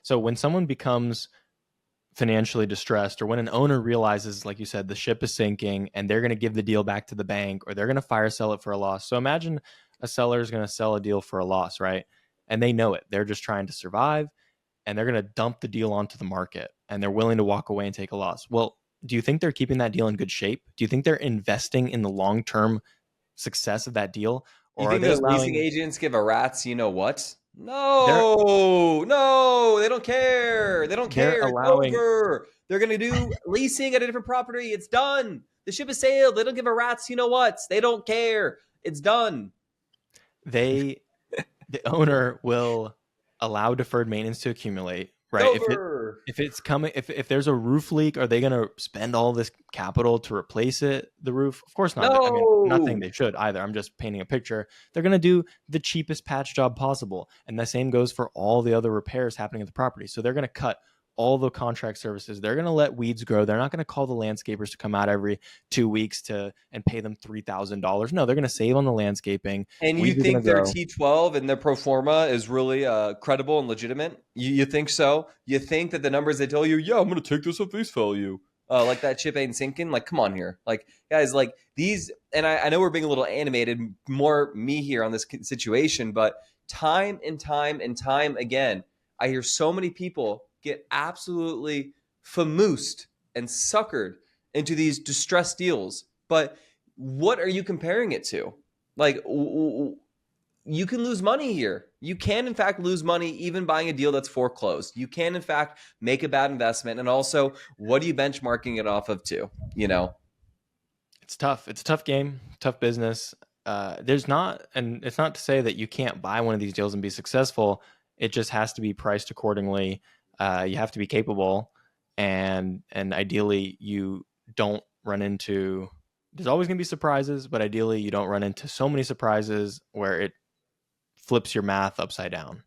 So when someone becomes financially distressed, or when an owner realizes, like you said, the ship is sinking and they're going to give the deal back to the bank, or they're going to fire sell it for a loss. So imagine a seller is going to sell a deal for a loss, right? And they know it. They're just trying to survive, and they're going to dump the deal onto the market, and they're willing to walk away and take a loss. Well, do you think they're keeping that deal in good shape? Do you think they're investing in the long-term success of that deal? You Or are think they those leasing allowing agents give a rat's you know what? they're No, no, they don't care. They don't they're care. It's allowing over. They're gonna do leasing at a different property. It's done. The ship has sailed. They don't give a rat's you know what. They don't care. It's done. they the owner will allow deferred maintenance to accumulate, It's right? over. If it's coming, if there's a roof leak, are they going to spend all this capital to replace the roof? Of course not. I mean, I'm not saying No. they should either. I'm just painting a picture. They're going to do the cheapest patch job possible, and the same goes for all the other repairs happening at the property. So they're going to cut all the contract services. They're going to let weeds grow. They're not going to call the landscapers to come out every 2 weeks to and pay them $3,000. No, they're going to save on the landscaping. And you Weeds are going to think their grow. T12 and their pro forma is really credible and legitimate? You think so? You think that the numbers they tell you, yeah, I'm going to take this at face value, like that ship ain't sinking? Like, come on here. Like, guys, like these, and I know we're being a little animated, more me here on this situation, but time and time and time again, I hear so many people get absolutely famoosed and suckered into these distressed deals. But what are you comparing it to? Like you can lose money here. You can, in fact, lose money even buying a deal that's foreclosed. You can, in fact, make a bad investment. And also, what are you benchmarking it off of too? You know, It's tough. It's a tough game, tough business. There's not, and it's not to say that you can't buy one of these deals and be successful. It just has to be priced accordingly. You have to be capable, and ideally, you don't run into. There's always going to be surprises, but ideally, you don't run into so many surprises where it flips your math upside down.